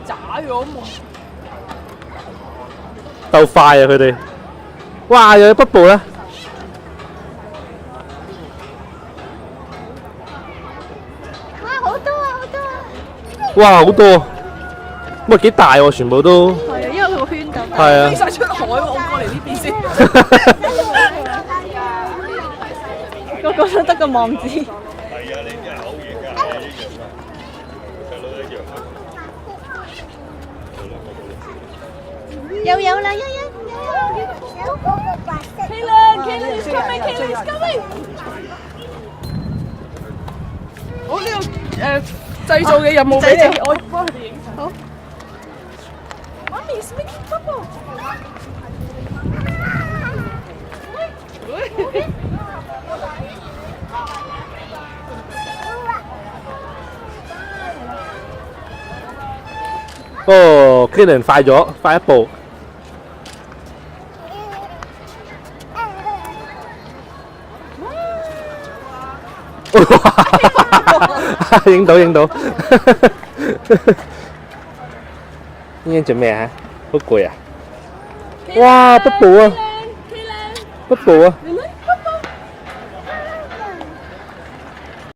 似渣咗咁鬥快啊佢哋！哇，又有北部啦！哇，好多啊，好多啊！哇，好多！哇，幾大喎，全部都。係啊，因為佢個圈咁大。係啊飛。晒出海喎！我過嚟呢邊先。個個都得個望字。係啊，你真係好嘢㗎，一樣啊，細佬一樣啊。又有啦，有個白色。Kayla is coming. Kayla is coming. 好，呢個製造嘅任務俾你，我幫佢哋影相。好。Mommy is making bubble. 哦 Kayla 快咗，快一步。影到影到。呢影做咩啊？好攰啊！哇，北部啊！北部啊！你